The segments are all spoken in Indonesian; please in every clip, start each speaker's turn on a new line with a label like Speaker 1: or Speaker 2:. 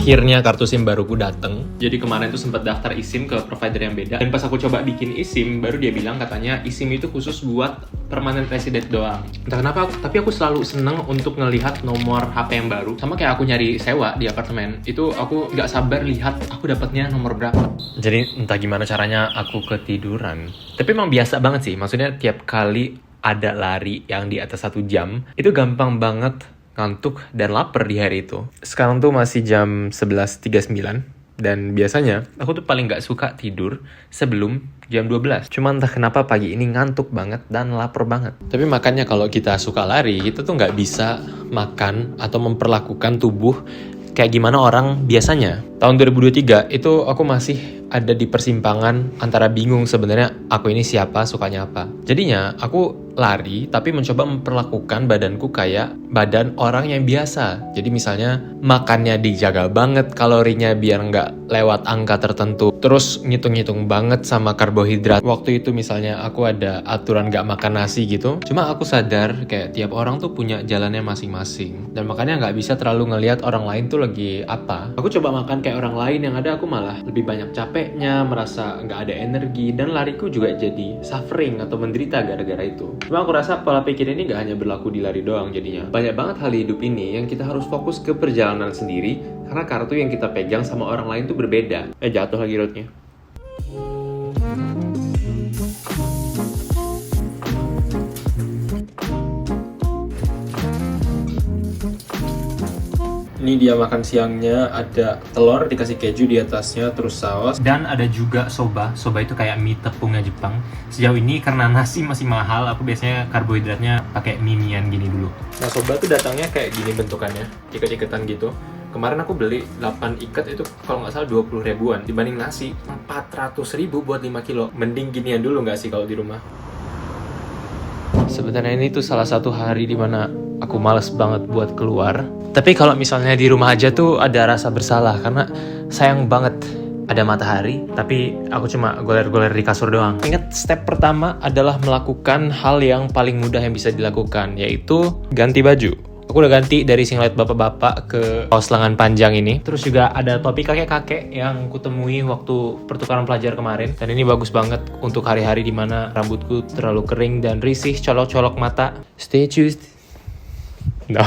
Speaker 1: akhirnya kartu SIM baruku dateng. Jadi kemarin tuh sempat daftar eSIM ke provider yang beda. Dan pas aku coba bikin eSIM, baru dia bilang katanya eSIM itu khusus buat permanent resident doang. Entah kenapa, tapi aku selalu seneng untuk ngelihat nomor HP yang baru. Sama kayak aku nyari sewa di apartemen, itu aku nggak sabar lihat aku dapatnya nomor berapa. Jadi entah gimana caranya aku ketiduran. Tapi emang biasa banget sih, maksudnya tiap kali ada lari yang di atas 1 jam, itu gampang banget ngantuk dan lapar di hari itu. Sekarang tuh masih jam 11.39 dan biasanya aku tuh paling gak suka tidur sebelum jam 12. Cuma entah kenapa pagi ini ngantuk banget dan lapar banget. Tapi makanya kalau kita suka lari, kita tuh gak bisa makan atau memperlakukan tubuh kayak gimana orang biasanya. Tahun 2023 itu aku masih ada di persimpangan antara bingung sebenarnya aku ini siapa, sukanya apa. Jadinya aku lari tapi mencoba memperlakukan badanku kayak badan orang yang biasa. Jadi misalnya makannya dijaga banget kalorinya biar nggak lewat angka tertentu. Terus ngitung-ngitung banget sama karbohidrat. Waktu itu misalnya aku ada aturan nggak makan nasi gitu. Cuma aku sadar kayak tiap orang tuh punya jalannya masing-masing. Dan makanya nggak bisa terlalu ngelihat orang lain tuh lagi apa. Aku coba makan kayak orang lain, yang ada aku malah lebih banyak capeknya, merasa nggak ada energi, dan lariku juga jadi suffering atau menderita gara-gara itu. Cuma aku rasa pola pikir ini nggak hanya berlaku di lari doang jadinya. Banyak banget hal di hidup ini yang kita harus fokus ke perjalanan sendiri, karena kartu yang kita pegang sama orang lain tuh berbeda. Jatuh lagi roadnya. Ini dia makan siangnya, ada telur dikasih keju di atasnya, terus saus. Dan ada juga soba. Soba itu kayak mie tepungnya Jepang. Sejauh ini karena nasi masih mahal, aku biasanya karbohidratnya pakai mie-mian gini dulu. Nah, soba tuh datangnya kayak gini bentukannya, ikat-ikatan gitu. Kemarin aku beli 8 ikat itu kalau nggak salah 20 ribuan. Dibanding nasi 400 ribu buat 5 kilo. Mending ginian dulu nggak sih kalau di rumah? Sebenarnya ini tuh salah satu hari dimana aku males banget buat keluar. Tapi kalau misalnya di rumah aja tuh ada rasa bersalah karena sayang banget ada matahari, tapi aku cuma goler-goler di kasur doang. Ingat, step pertama adalah melakukan hal yang paling mudah yang bisa dilakukan, yaitu ganti baju. Aku udah ganti dari singlet bapak-bapak ke kaos lengan panjang ini. Terus juga ada topi kakek-kakek yang kutemui waktu pertukaran pelajar kemarin. Dan ini bagus banget untuk hari-hari dimana rambutku terlalu kering dan risih, colok-colok mata. Stay tuned. No.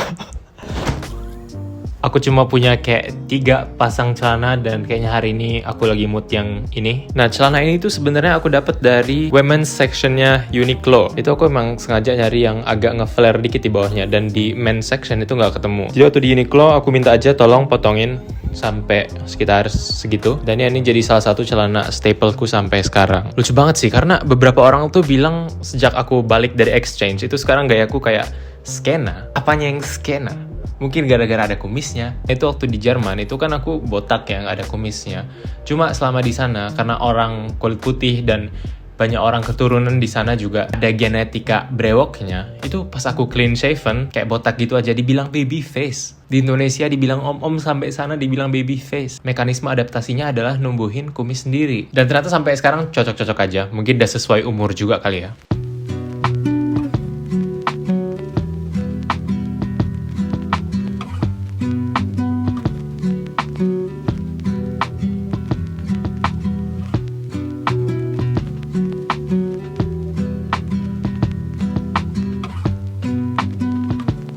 Speaker 1: Aku cuma punya kayak 3 pasang celana dan kayaknya hari ini aku lagi mood yang ini. Nah, celana ini tuh sebenarnya aku dapat dari women's sectionnya Uniqlo. Itu aku emang sengaja nyari yang agak nge-flare dikit di bawahnya, dan di men's section itu nggak ketemu. Jadi waktu di Uniqlo aku minta aja tolong potongin sampai sekitar segitu. Dan ini jadi salah satu celana stapleku sampai sekarang. Lucu banget sih karena beberapa orang tuh bilang sejak aku balik dari exchange itu sekarang gayaku kayak skena. Apanya yang skena? Mungkin gara-gara ada kumisnya. Itu waktu di Jerman itu kan aku botak yang ada kumisnya. Cuma selama di sana karena orang kulit putih dan banyak orang keturunan di sana juga ada genetika brewoknya. Itu pas aku clean shaven kayak botak gitu aja dibilang baby face. Di Indonesia dibilang om-om, sampai sana dibilang baby face. Mekanisme adaptasinya adalah numbuhin kumis sendiri. Dan ternyata sampai sekarang cocok-cocok aja. Mungkin udah sesuai umur juga kali ya.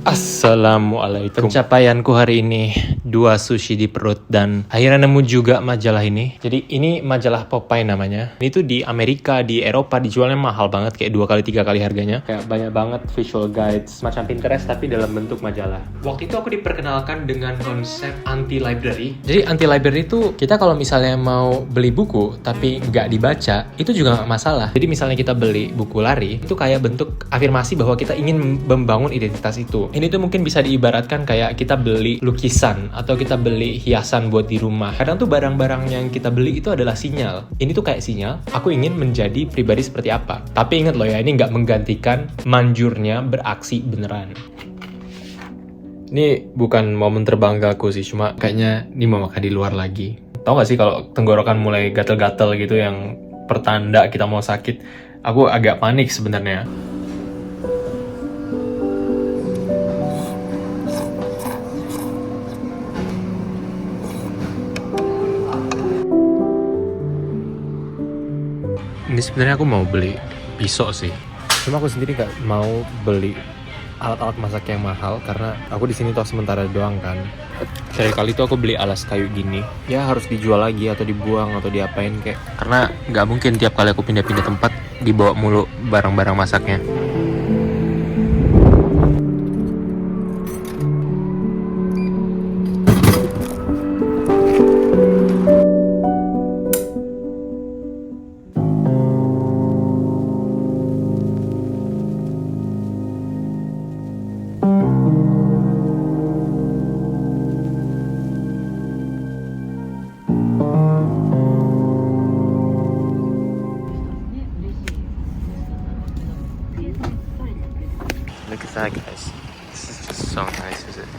Speaker 1: Assalamualaikum. Pencapaianku hari ini 2 sushi di perut dan akhirnya nemu juga majalah ini. Jadi ini majalah Popeye namanya. Ini tuh di Amerika, di Eropa dijualnya mahal banget, kayak 2 kali 3 kali harganya. Kayak banyak banget visual guides, macam Pinterest tapi dalam bentuk majalah. Waktu itu aku diperkenalkan dengan konsep anti-library. Jadi anti-library itu kita kalau misalnya mau beli buku tapi nggak dibaca, itu juga nggak masalah. Jadi misalnya kita beli buku lari, itu kayak bentuk afirmasi bahwa kita ingin membangun identitas itu. Ini tuh mungkin bisa diibaratkan kayak kita beli lukisan atau kita beli hiasan buat di rumah. Kadang tuh barang-barang yang kita beli itu adalah sinyal. Ini tuh kayak sinyal, aku ingin menjadi pribadi seperti apa. Tapi ingat loh ya, ini nggak menggantikan manjurnya beraksi beneran. Ini bukan momen terbanggaku sih, cuma kayaknya ini mau makan di luar lagi. Tahu nggak sih kalau tenggorokan mulai gatel-gatel gitu yang pertanda kita mau sakit? Aku agak panik sebenarnya. Ini sebenarnya aku mau beli pisau sih. Cuma aku sendiri nggak mau beli alat-alat masak yang mahal karena aku di sini toh sementara doang kan. Terakhir kali tuh aku beli alas kayu gini, ya harus dijual lagi atau dibuang atau diapain kayak. Karena nggak mungkin tiap kali aku pindah-pindah tempat dibawa mulu barang-barang masaknya. Look at that, guys. This is just so nice, is it?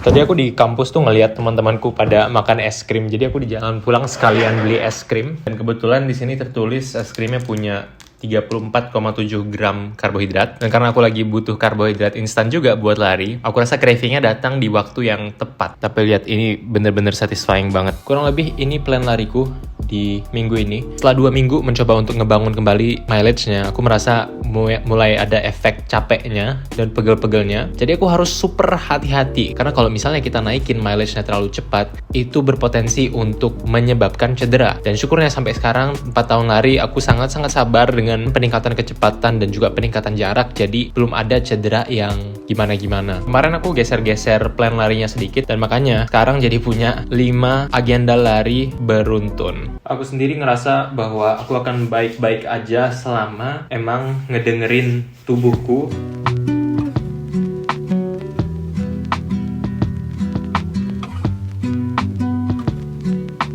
Speaker 1: Tadi aku di kampus tuh ngelihat teman-temanku pada makan es krim. Jadi aku di jalan pulang sekalian beli es krim. Dan kebetulan di sini tertulis es krimnya punya 34,7 gram karbohidrat. Dan karena aku lagi butuh karbohidrat instan juga buat lari, aku rasa cravingnya datang di waktu yang tepat. Tapi lihat, ini bener-bener satisfying banget. Kurang lebih ini plan lariku di minggu ini. Setelah 2 minggu mencoba untuk ngebangun kembali mileage-nya, aku merasa mulai ada efek capeknya dan pegel-pegelnya. Jadi aku harus super hati-hati. Karena kalau misalnya kita naikin mileage-nya terlalu cepat, itu berpotensi untuk menyebabkan cedera. Dan syukurnya sampai sekarang, 4 tahun lari, aku sangat-sangat sabar dengan peningkatan kecepatan dan juga peningkatan jarak. Jadi belum ada cedera yang gimana-gimana. Kemarin aku geser-geser plan larinya sedikit, dan makanya sekarang jadi punya 5 agenda lari beruntun. Aku sendiri ngerasa bahwa aku akan baik-baik aja selama emang ngedengerin tubuhku.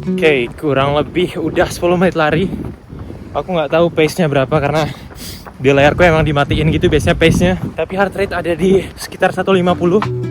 Speaker 1: Oke, kurang lebih udah 10 menit lari. Aku nggak tahu pace-nya berapa karena di layarku emang dimatiin gitu biasanya pace-nya. Tapi heart rate ada di sekitar 150.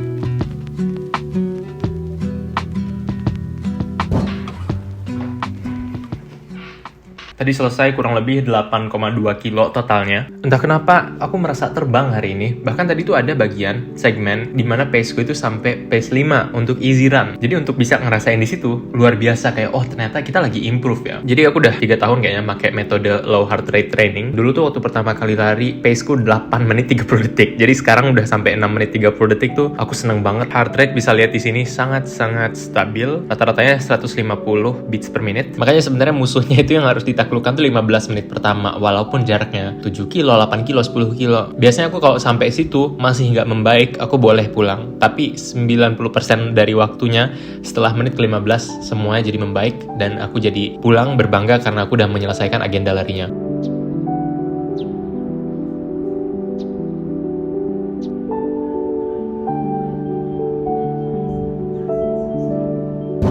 Speaker 1: Tadi selesai kurang lebih 8,2 kilo totalnya. Entah kenapa aku merasa terbang hari ini. Bahkan tadi tuh ada bagian segmen di mana paceku itu sampai pace 5 untuk easy run. Jadi untuk bisa ngerasain di situ luar biasa, kayak oh ternyata kita lagi improve ya. Jadi aku udah 3 tahun kayaknya pakai metode low heart rate training. Dulu tuh waktu pertama kali lari paceku 8 menit 30 detik. Jadi sekarang udah sampai 6 menit 30 detik tuh aku seneng banget. Heart rate bisa lihat di sini sangat-sangat stabil. Rata-ratanya 150 beats per minute. Makanya sebenarnya musuhnya itu yang harus ditaklukkan tuh 15 menit pertama, walaupun jaraknya 7 kilo, 8 kilo, 10 kilo. Biasanya aku kalau sampai situ masih nggak membaik, aku boleh pulang. Tapi 90% dari waktunya setelah menit ke-15 semuanya jadi membaik, dan aku jadi pulang berbangga karena aku udah menyelesaikan agenda larinya.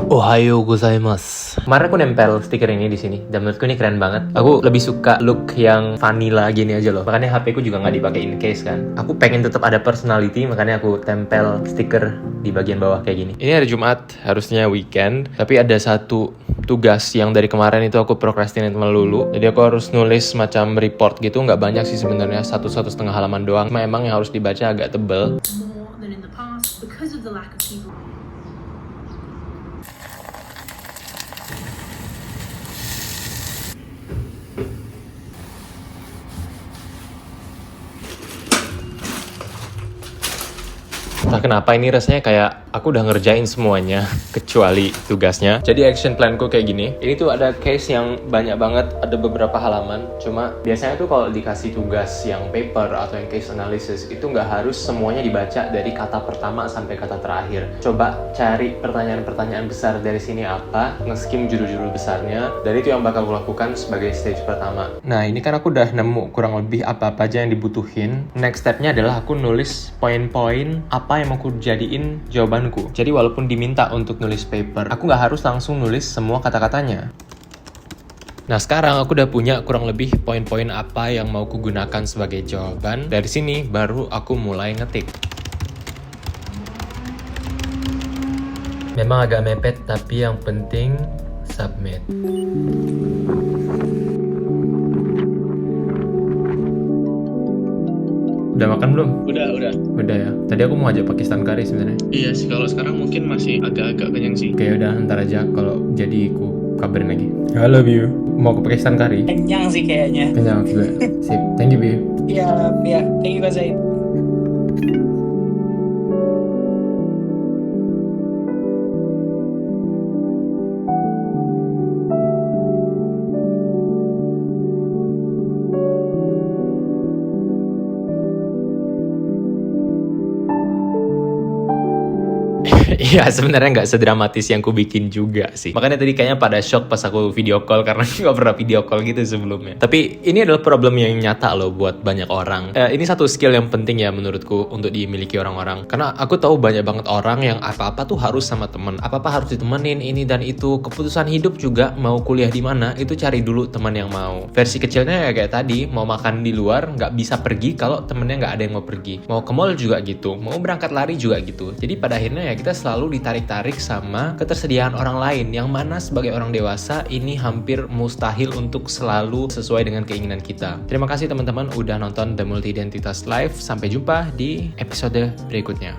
Speaker 1: Ohayo gozaimasu. Kemarin aku nempel stiker ini di sini, dan menurutku ini keren banget. Aku lebih suka look yang vanilla gini aja loh. Makanya HP ku juga nggak dipakai in case kan. Aku pengen tetap ada personality, makanya aku tempel stiker di bagian bawah kayak gini. Ini hari Jumat, harusnya weekend, tapi ada satu tugas yang dari kemarin itu aku procrastinate melulu. Jadi aku harus nulis macam report gitu, nggak banyak sih sebenarnya, 1,5 halaman doang. Cuma emang yang harus dibaca agak tebel. Entah kenapa ini rasanya kayak aku udah ngerjain semuanya kecuali tugasnya. Jadi action planku kayak gini. Ini tuh ada case yang banyak banget, ada beberapa halaman. Cuma biasanya tuh kalau dikasih tugas yang paper atau yang case analysis itu nggak harus semuanya dibaca dari kata pertama sampai kata terakhir. Coba cari pertanyaan-pertanyaan besar dari sini apa, nge-skim judul-judul besarnya, dan itu yang bakal aku lakukan sebagai stage pertama. Nah ini kan aku udah nemu kurang lebih apa-apa aja yang dibutuhin. Next stepnya adalah aku nulis poin-poin apa yang mau aku jadiin jawabanku. Jadi walaupun diminta untuk nulis paper, aku nggak harus langsung nulis semua kata-katanya. Nah sekarang aku udah punya kurang lebih poin-poin apa yang mau kugunakan sebagai jawaban. Dari sini baru aku mulai ngetik. Memang agak mepet, tapi yang penting submit. Udah makan belum? Udah ya. Tadi aku mau ajak Pakistan curry sebenarnya.
Speaker 2: Iya sih, kalau sekarang mungkin masih agak-agak kenyang sih.
Speaker 1: Oke, udah ntar aja kalau jadi aku kabarin lagi. Halo Biu, mau ke Pakistan curry?
Speaker 3: Kenyang sih kayaknya.
Speaker 1: Kenyang juga. Sip, thank you Biu.
Speaker 3: Iya, iya. Thank you Kak Zaid.
Speaker 1: Iya, sebenarnya nggak sedramatis yang ku bikin juga sih. Makanya tadi kayaknya pada shock pas aku video call karena nggak pernah video call gitu sebelumnya. Tapi ini adalah problem yang nyata loh buat banyak orang. Ini satu skill yang penting ya menurutku untuk dimiliki orang-orang. Karena aku tahu banyak banget orang yang apa-apa tuh harus sama temen, apa-apa harus ditemenin ini dan itu. Keputusan hidup juga mau kuliah di mana itu cari dulu teman yang mau. Versi kecilnya ya kayak tadi, mau makan di luar nggak bisa pergi kalau temennya nggak ada yang mau pergi. Mau ke mall juga gitu, mau berangkat lari juga gitu. Jadi pada akhirnya ya kita selalu ditarik-tarik sama ketersediaan orang lain, yang mana sebagai orang dewasa ini hampir mustahil untuk selalu sesuai dengan keinginan kita. Terima kasih teman-teman udah nonton The Multi Identitas Live. Sampai jumpa di episode berikutnya.